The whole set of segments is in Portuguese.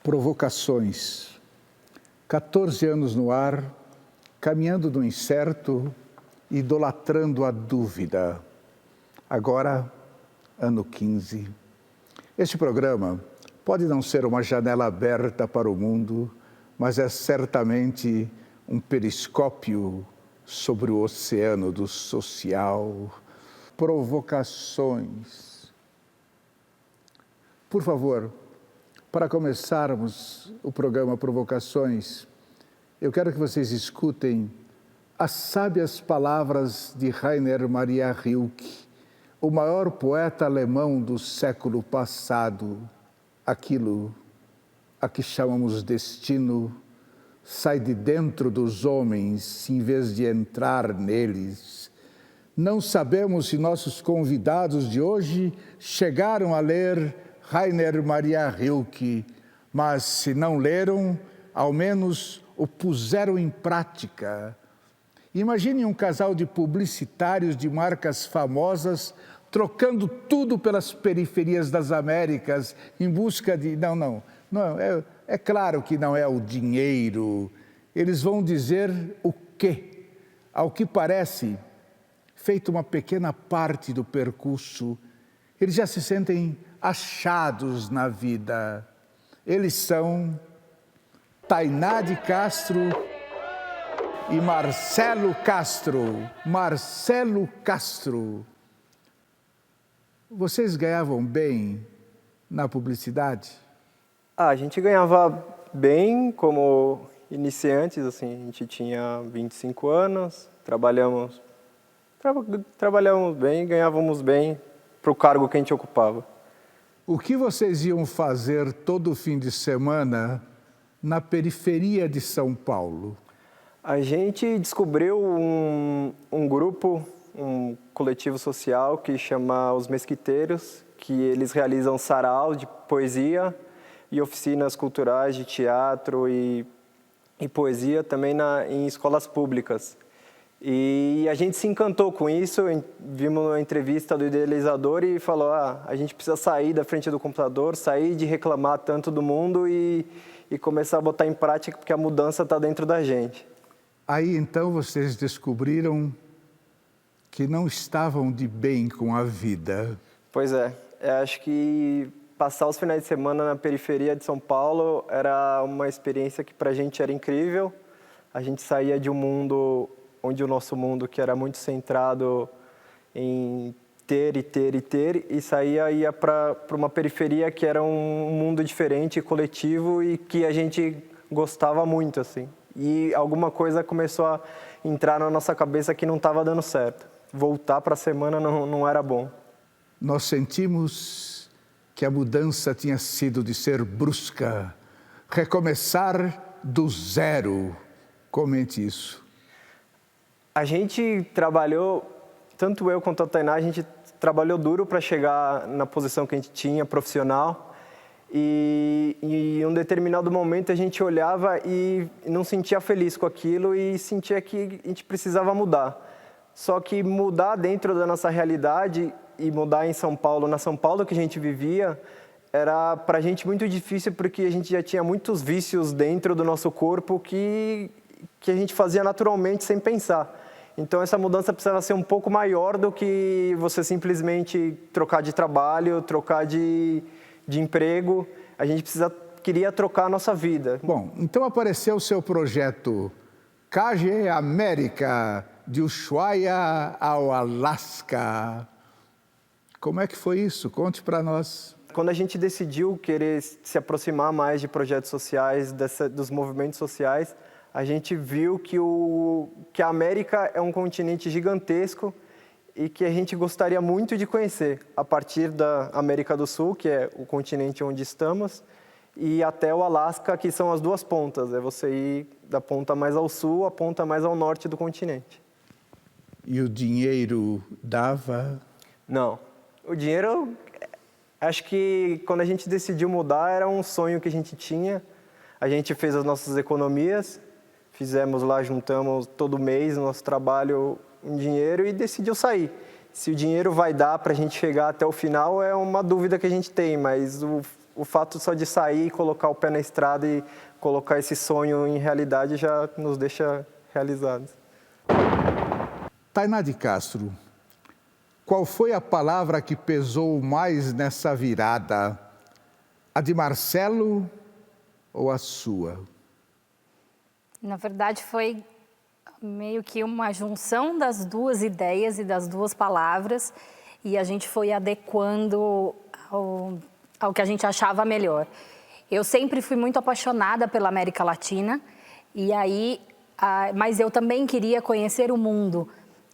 Provocações. 14 anos no ar, caminhando no incerto, idolatrando a dúvida. Agora, ano 15. Este programa pode não ser uma janela aberta para o mundo, mas é certamente um periscópio sobre o oceano do social. Provocações. Por favor, para começarmos o programa Provocações, eu quero que vocês escutem as sábias palavras de Rainer Maria Rilke, o maior poeta alemão do século passado. Aquilo a que chamamos destino sai de dentro dos homens em vez de entrar neles. Não sabemos se nossos convidados de hoje chegaram a ler Rainer Maria Rilke, mas se não leram, ao menos o puseram em prática. Imagine um casal de publicitários de marcas famosas trocando tudo pelas periferias das Américas em busca de... Não, é claro que não é o dinheiro. Eles vão dizer o quê? Ao que parece, feita uma pequena parte do percurso, eles já se sentem achados na vida. Eles são Tainá de Castro e Marcelo Castro. Marcelo Castro. Vocês ganhavam bem na publicidade? A gente ganhava bem como iniciantes, assim, a gente tinha 25 anos, trabalhamos bem, ganhávamos bem para o cargo que a gente ocupava. O que vocês iam fazer todo fim de semana na periferia de São Paulo? A gente descobriu um grupo, um coletivo social que chama Os Mesquiteiros, que eles realizam sarau de poesia e oficinas culturais de teatro e poesia também em escolas públicas. E a gente se encantou com isso, vimos uma entrevista do idealizador e falou, a gente precisa sair da frente do computador, sair de reclamar tanto do mundo e começar a botar em prática, porque a mudança está dentro da gente. Aí então vocês descobriram que não estavam de bem com a vida. Pois é, eu acho que passar os finais de semana na periferia de São Paulo era uma experiência que para a gente era incrível. A gente saía de um mundo onde o nosso mundo, que era muito centrado em ter, e ia para uma periferia que era um mundo diferente, coletivo, e que a gente gostava muito, assim. E alguma coisa começou a entrar na nossa cabeça que não estava dando certo. Voltar para a semana não era bom. Nós sentimos que a mudança tinha sido de ser brusca, recomeçar do zero. Comente isso. A gente trabalhou, tanto eu quanto a Tainá, a gente trabalhou duro para chegar na posição que a gente tinha, profissional. E em um determinado momento a gente olhava e não sentia feliz com aquilo e sentia que a gente precisava mudar. Só que mudar dentro da nossa realidade e mudar em São Paulo, na São Paulo que a gente vivia, era para a gente muito difícil porque a gente já tinha muitos vícios dentro do nosso corpo que a gente fazia naturalmente sem pensar. Então essa mudança precisava ser um pouco maior do que você simplesmente trocar de trabalho, trocar de emprego. A gente queria trocar a nossa vida. Bom, então apareceu o seu projeto KG América, de Ushuaia ao Alasca. Como é que foi isso? Conte para nós. Quando a gente decidiu querer se aproximar mais de projetos sociais, dos movimentos sociais, a gente viu que a América é um continente gigantesco e que a gente gostaria muito de conhecer, a partir da América do Sul, que é o continente onde estamos, e até o Alasca, que são as duas pontas. É você ir da ponta mais ao sul, a ponta mais ao norte do continente. E o dinheiro dava? Não. O dinheiro, acho que quando a gente decidiu mudar, era um sonho que a gente tinha. A gente fez as nossas economias, fizemos lá, juntamos todo mês no nosso trabalho um dinheiro e decidiu sair. Se o dinheiro vai dar para a gente chegar até o final é uma dúvida que a gente tem, mas o fato só de sair, colocar o pé na estrada e colocar esse sonho em realidade já nos deixa realizados. Tainá de Castro, qual foi a palavra que pesou mais nessa virada? A de Marcelo ou a sua? Na verdade, foi meio que uma junção das duas ideias e das duas palavras, e a gente foi adequando ao que a gente achava melhor. Eu sempre fui muito apaixonada pela América Latina, e aí, mas eu também queria conhecer o mundo.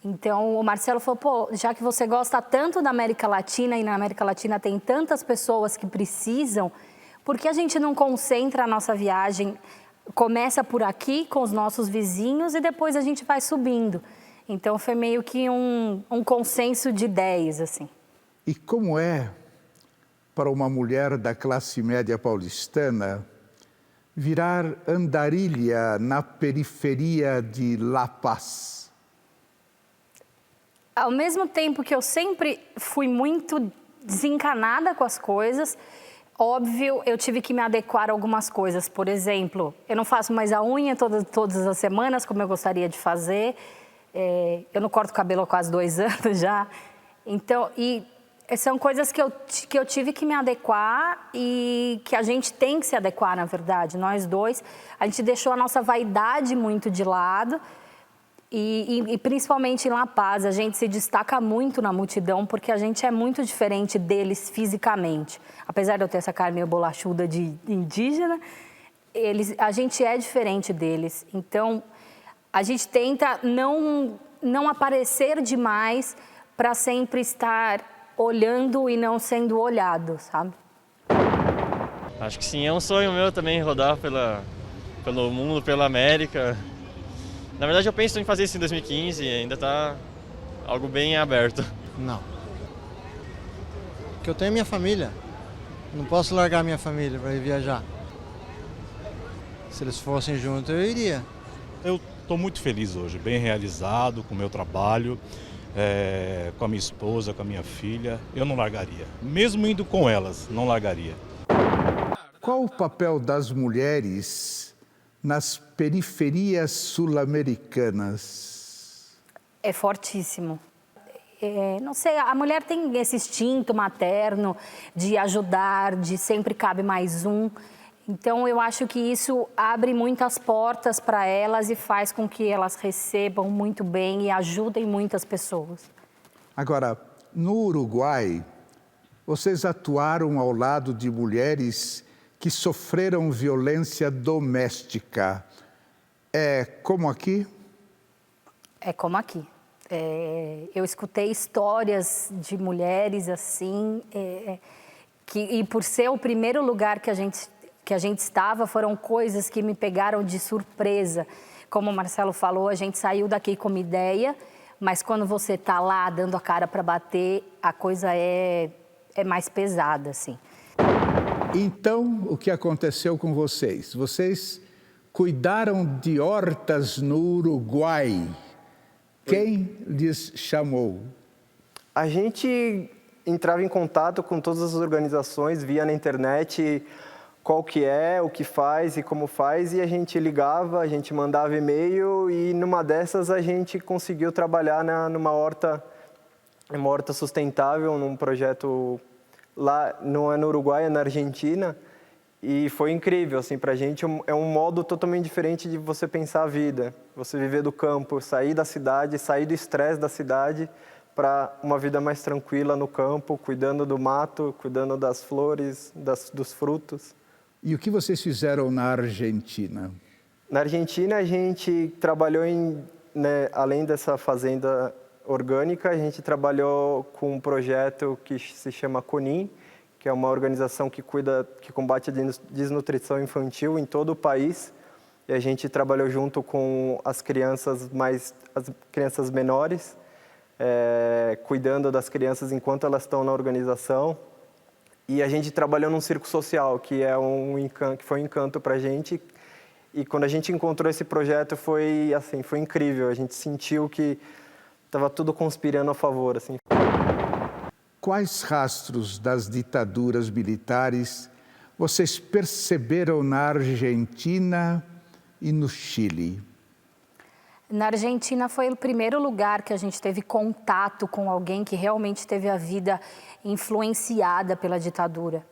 Então, o Marcelo falou, pô, já que você gosta tanto da América Latina, e na América Latina tem tantas pessoas que precisam, por que a gente não concentra a nossa viagem, começa por aqui com os nossos vizinhos e depois a gente vai subindo. Então, foi meio que um consenso de ideias, assim. E como é para uma mulher da classe média paulistana virar andarilha na periferia de La Paz? Ao mesmo tempo que eu sempre fui muito desencanada com as coisas, óbvio, eu tive que me adequar a algumas coisas. Por exemplo, eu não faço mais a unha todas as semanas, como eu gostaria de fazer. Eu não corto o cabelo há quase 2 anos já. Então, são coisas que eu tive que me adequar e que a gente tem que se adequar, na verdade. Nós dois, a gente deixou a nossa vaidade muito de lado. E principalmente em La Paz, a gente se destaca muito na multidão porque a gente é muito diferente deles fisicamente. Apesar de eu ter essa cara meio bolachuda de indígena, a gente é diferente deles. Então, a gente tenta não aparecer demais para sempre estar olhando e não sendo olhado, sabe? Acho que sim, é um sonho meu também rodar pelo mundo, pela América. Na verdade, eu penso em fazer isso em 2015 e ainda está algo bem aberto. Não. Porque eu tenho minha família. Não posso largar minha família para ir viajar. Se eles fossem juntos, eu iria. Eu estou muito feliz hoje, bem realizado com o meu trabalho, com a minha esposa, com a minha filha. Eu não largaria. Mesmo indo com elas, não largaria. Qual o papel das mulheres nas periferias sul-americanas? É fortíssimo. Não sei, a mulher tem esse instinto materno de ajudar, de sempre cabe mais um. Então, eu acho que isso abre muitas portas para elas e faz com que elas recebam muito bem e ajudem muitas pessoas. Agora, no Uruguai, vocês atuaram ao lado de mulheres que sofreram violência doméstica. É como aqui? É como aqui. Eu escutei histórias de mulheres assim, e por ser o primeiro lugar que a gente estava, foram coisas que me pegaram de surpresa. Como o Marcelo falou, a gente saiu daqui com uma ideia, mas quando você está lá dando a cara para bater, a coisa é mais pesada, assim. Então, o que aconteceu com vocês? Vocês cuidaram de hortas no Uruguai. Quem lhes chamou? A gente entrava em contato com todas as organizações, via na internet qual que é, o que faz e como faz, e a gente ligava, a gente mandava e-mail e numa dessas a gente conseguiu trabalhar numa horta sustentável, num projeto lá, não é no Uruguai, é na Argentina, e foi incrível, assim, pra gente é um modo totalmente diferente de você pensar a vida, você viver do campo, sair da cidade, sair do estresse da cidade para uma vida mais tranquila no campo, cuidando do mato, cuidando das flores, dos frutos. E o que vocês fizeram na Argentina? Na Argentina, a gente trabalhou além dessa fazenda orgânica, a gente trabalhou com um projeto que se chama CONIN, que é uma organização que combate a desnutrição infantil em todo o país. E a gente trabalhou junto com as crianças menores, cuidando das crianças enquanto elas estão na organização. E a gente trabalhou num circo social, que foi um encanto para a gente. E quando a gente encontrou esse projeto, foi incrível. A gente sentiu que estava tudo conspirando a favor, assim. Quais rastros das ditaduras militares vocês perceberam na Argentina e no Chile? Na Argentina foi o primeiro lugar que a gente teve contato com alguém que realmente teve a vida influenciada pela ditadura.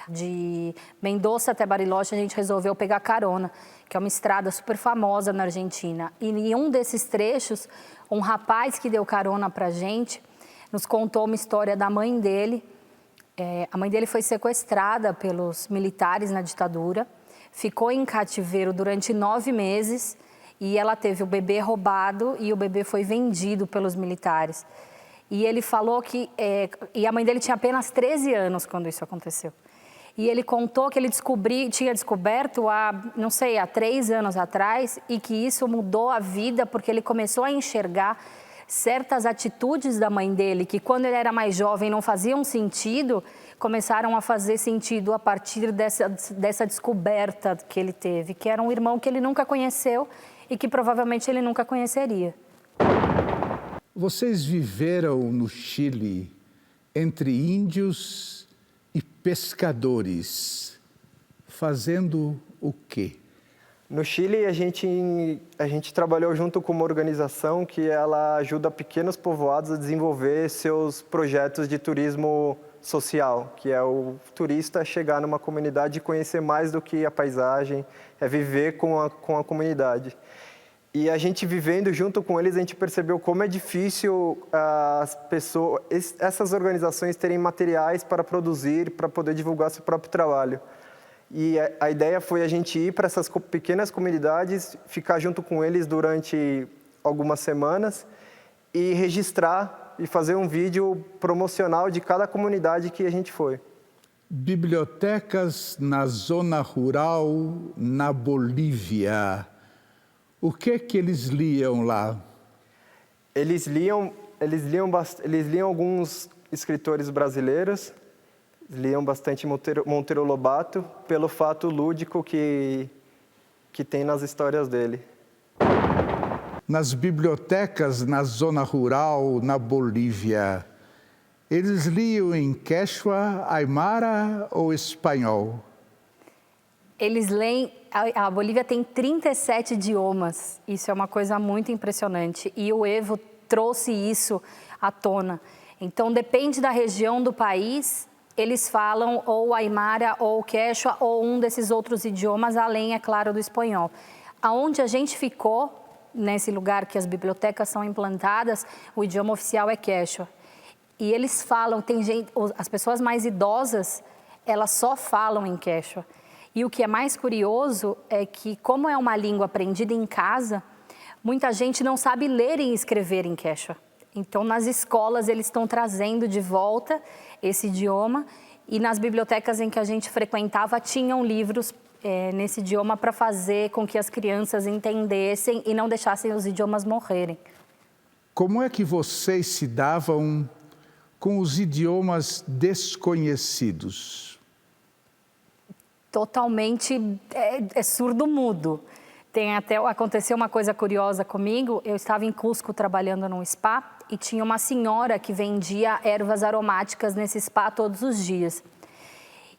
De Mendoza até Bariloche a gente resolveu pegar carona, que é uma estrada super famosa na Argentina. E em um desses trechos, um rapaz que deu carona pra gente nos contou uma história da mãe dele. A mãe dele foi sequestrada pelos militares na ditadura, ficou em cativeiro durante 9 meses e ela teve o bebê roubado e o bebê foi vendido pelos militares. E ele falou que... e a mãe dele tinha apenas 13 anos quando isso aconteceu. E ele contou que ele tinha descoberto há 3 anos atrás e que isso mudou a vida porque ele começou a enxergar certas atitudes da mãe dele que quando ele era mais jovem não faziam sentido, começaram a fazer sentido a partir dessa descoberta que ele teve, que era um irmão que ele nunca conheceu e que provavelmente ele nunca conheceria. Vocês viveram no Chile entre índios e pescadores, fazendo o quê? No Chile, a gente trabalhou junto com uma organização que ela ajuda pequenos povoados a desenvolver seus projetos de turismo social, que é o turista chegar numa comunidade e conhecer mais do que a paisagem, é viver com a comunidade. E a gente vivendo junto com eles, a gente percebeu como é difícil essas organizações terem materiais para produzir, para poder divulgar seu próprio trabalho. E a ideia foi a gente ir para essas pequenas comunidades, ficar junto com eles durante algumas semanas e registrar e fazer um vídeo promocional de cada comunidade que a gente foi. Bibliotecas na zona rural, na Bolívia. O que é que eles liam lá? Eles liam alguns escritores brasileiros, liam bastante Monteiro Lobato, pelo fato lúdico que tem nas histórias dele. Nas bibliotecas na zona rural, na Bolívia, eles liam em quechua, aimara ou espanhol? Eles leem... A Bolívia tem 37 idiomas, isso é uma coisa muito impressionante. E o Evo trouxe isso à tona. Então, depende da região do país, eles falam ou aimara ou quechua ou um desses outros idiomas, além, é claro, do espanhol. Aonde a gente ficou, nesse lugar que as bibliotecas são implantadas, o idioma oficial é quechua. E eles falam, as pessoas mais idosas, elas só falam em quechua. E o que é mais curioso é que, como é uma língua aprendida em casa, muita gente não sabe ler e escrever em quechua. Então, nas escolas, eles estão trazendo de volta esse idioma e nas bibliotecas em que a gente frequentava, tinham livros nesse idioma para fazer com que as crianças entendessem e não deixassem os idiomas morrerem. Como é que vocês se davam com os idiomas desconhecidos? Totalmente surdo-mudo. Aconteceu uma coisa curiosa comigo, eu estava em Cusco trabalhando num spa e tinha uma senhora que vendia ervas aromáticas nesse spa todos os dias.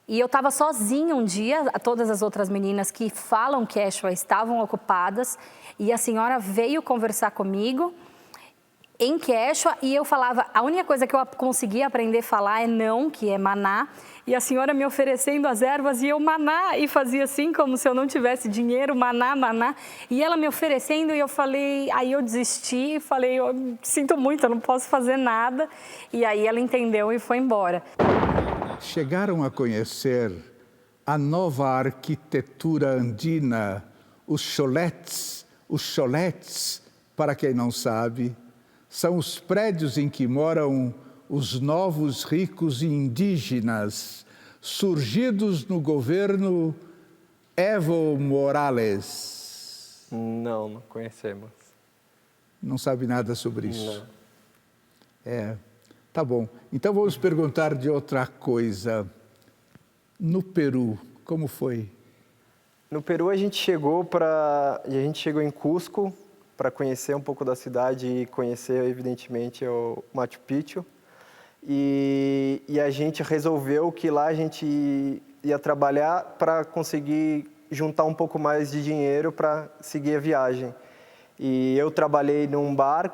E eu estava sozinha um dia, todas as outras meninas que falam quechua estavam ocupadas e a senhora veio conversar comigo em quechua e eu falava, a única coisa que eu conseguia aprender a falar é não, que é maná, e a senhora me oferecendo as ervas e eu maná, e fazia assim como se eu não tivesse dinheiro, maná, maná, e ela me oferecendo e eu falei, aí eu desisti e falei, eu sinto muito, eu não posso fazer nada, e aí ela entendeu e foi embora. Chegaram a conhecer a nova arquitetura andina, os choletes. Os choletes, para quem não sabe, são os prédios em que moram os novos ricos indígenas, surgidos no governo Evo Morales. Não conhecemos. Não sabe nada sobre isso? Não. Tá bom. Então vamos perguntar de outra coisa. No Peru, como foi? No Peru a gente chegou em Cusco para conhecer um pouco da cidade e conhecer, evidentemente, o Machu Picchu. E a gente resolveu que lá a gente ia trabalhar para conseguir juntar um pouco mais de dinheiro para seguir a viagem. E eu trabalhei num bar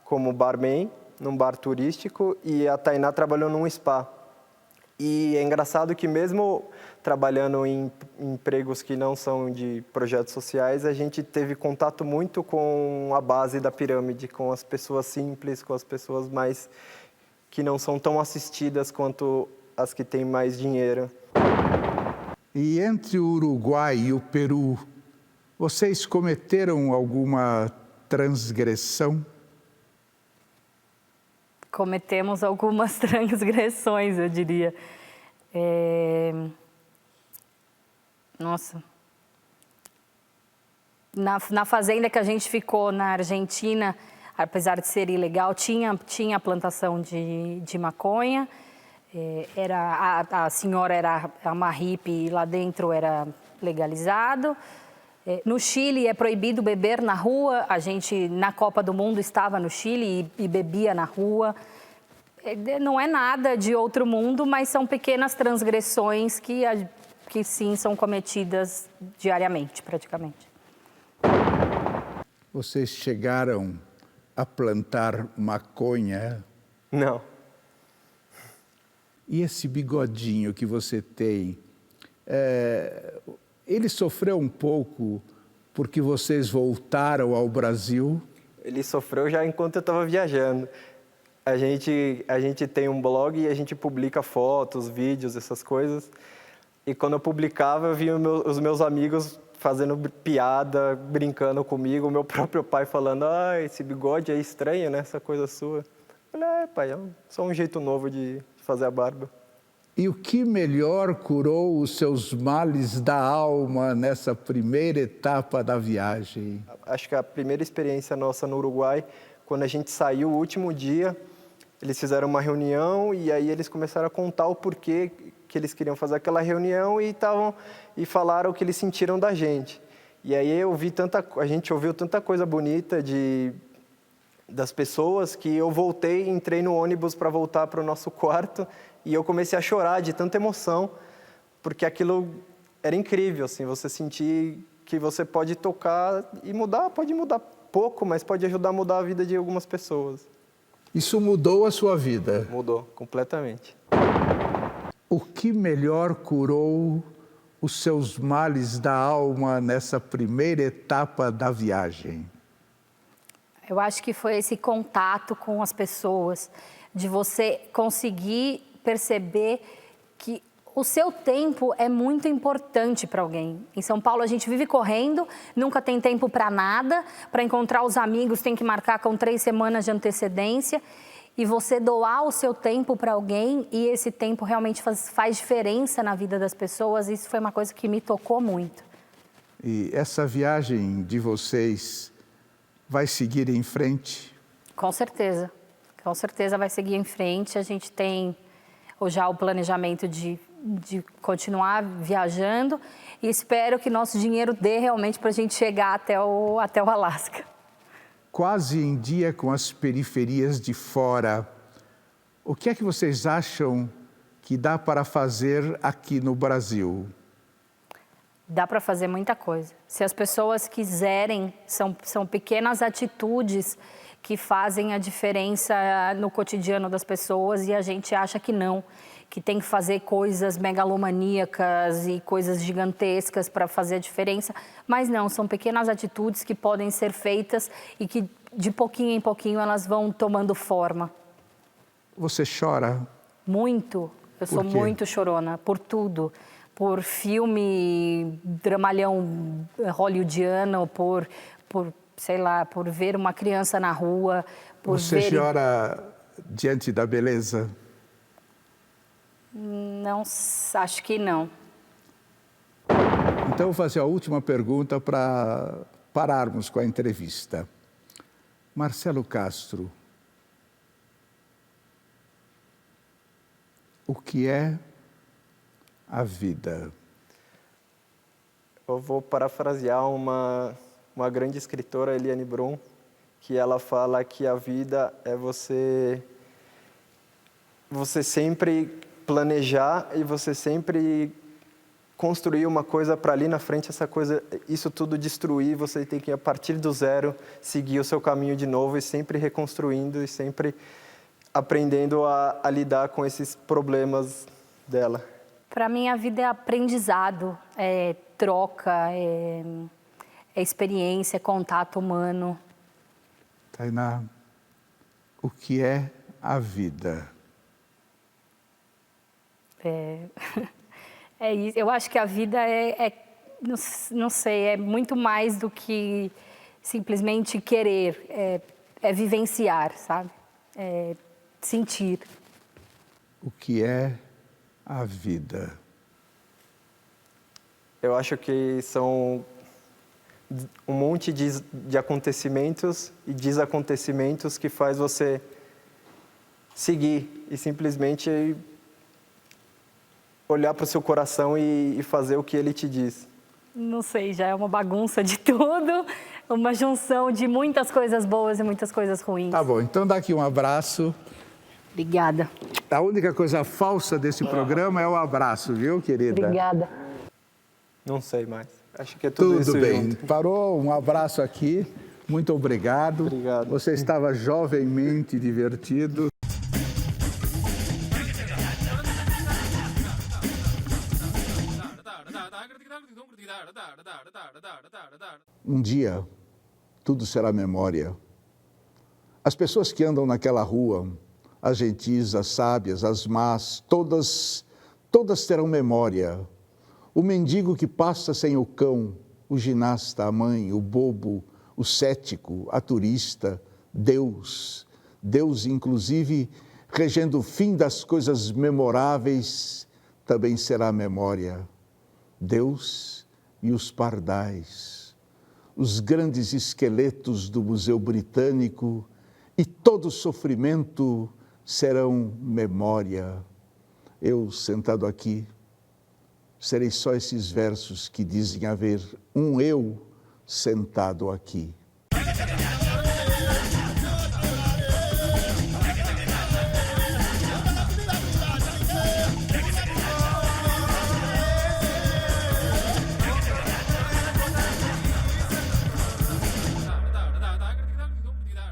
como barman, num bar turístico, e a Tainá trabalhou num spa. E é engraçado que mesmo trabalhando em empregos que não são de projetos sociais, a gente teve contato muito com a base da pirâmide, com as pessoas simples, com as pessoas mais que não são tão assistidas quanto as que têm mais dinheiro. E entre o Uruguai e o Peru, vocês cometeram alguma transgressão? Cometemos algumas transgressões, eu diria. Nossa. Na fazenda que a gente ficou na Argentina, apesar de ser ilegal, tinha plantação de maconha. A senhora era uma hippie e lá dentro era legalizado. No Chile é proibido beber na rua. A gente, na Copa do Mundo, estava no Chile e bebia na rua. Não é nada de outro mundo, mas são pequenas transgressões que sim, são cometidas diariamente, praticamente. Vocês chegaram a plantar maconha? Não. E esse bigodinho que você tem, ele sofreu um pouco porque vocês voltaram ao Brasil? Ele sofreu já enquanto eu estava viajando. A gente tem um blog e a gente publica fotos, vídeos, essas coisas. E quando eu publicava, eu via os meus amigos fazendo piada, brincando comigo. O meu próprio pai falando, esse bigode é estranho, né? Essa coisa sua. Eu falei, pai, é só um jeito novo de fazer a barba. E o que melhor curou os seus males da alma nessa primeira etapa da viagem? Acho que a primeira experiência nossa no Uruguai, quando a gente saiu, o último dia, eles fizeram uma reunião e aí eles começaram a contar o porquê que eles queriam fazer aquela reunião e falaram o que eles sentiram da gente. E aí a gente ouviu tanta coisa bonita das pessoas que eu entrei no ônibus para voltar para o nosso quarto e eu comecei a chorar de tanta emoção, porque aquilo era incrível, assim, você sentir que você pode tocar e pode mudar pouco, mas pode ajudar a mudar a vida de algumas pessoas. Isso mudou a sua vida? Mudou, completamente. O que melhor curou os seus males da alma nessa primeira etapa da viagem? Eu acho que foi esse contato com as pessoas, de você conseguir perceber que o seu tempo é muito importante para alguém. Em São Paulo a gente vive correndo, nunca tem tempo para nada, para encontrar os amigos tem que marcar com 3 semanas de antecedência. E você doar o seu tempo para alguém e esse tempo realmente faz diferença na vida das pessoas, isso foi uma coisa que me tocou muito. E essa viagem de vocês vai seguir em frente? Com certeza vai seguir em frente. A gente tem já o planejamento de continuar viajando e espero que nosso dinheiro dê realmente para a gente chegar até o Alasca. Quase em dia com as periferias de fora, o que é que vocês acham que dá para fazer aqui no Brasil? Dá para fazer muita coisa. Se as pessoas quiserem, são pequenas atitudes que fazem a diferença no cotidiano das pessoas e a gente acha que não, que tem que fazer coisas megalomaníacas e coisas gigantescas para fazer a diferença, mas não, são pequenas atitudes que podem ser feitas e que de pouquinho em pouquinho elas vão tomando forma. Você chora? Muito, eu sou muito chorona, por tudo. Por filme dramalhão hollywoodiano, por sei lá, por ver uma criança na rua. Você chora diante da beleza? Não, acho que não. Então, eu vou fazer a última pergunta para pararmos com a entrevista. Marcelo Castro, o que é a vida? Eu vou parafrasear uma grande escritora, Eliane Brum, que ela fala que a vida é você sempre planejar e você sempre construir uma coisa para ali na frente, isso tudo destruir, você tem que, a partir do zero, seguir o seu caminho de novo e sempre reconstruindo e sempre aprendendo a lidar com esses problemas dela. Para mim, a vida é aprendizado, é troca, é experiência, é contato humano. Tainá, o que é a vida? É isso. Eu acho que a vida não sei, é muito mais do que simplesmente querer, é vivenciar, sabe? É sentir. O que é a vida? Eu acho que são um monte de acontecimentos e desacontecimentos que faz você seguir e simplesmente olhar para o seu coração e fazer o que ele te diz. Não sei, já é uma bagunça de tudo, uma junção de muitas coisas boas e muitas coisas ruins. Tá bom, então dá aqui um abraço. Obrigada. A única coisa falsa desse programa é o abraço, viu, querida? Obrigada. Não sei mais. Acho que é tudo isso bem. junto. Parou, um abraço aqui. Muito obrigado. Obrigado. Você estava jovenmente divertido. Um dia, tudo será memória. As pessoas que andam naquela rua, as gentis, as sábias, as más, todas terão memória. O mendigo que passa sem o cão, o ginasta, a mãe, o bobo, o cético, a turista, Deus, inclusive, regendo o fim das coisas memoráveis, também será memória. Deus e os pardais, os grandes esqueletos do Museu Britânico e todo sofrimento serão memória. Eu, sentado aqui, serei só esses versos que dizem haver um eu sentado aqui.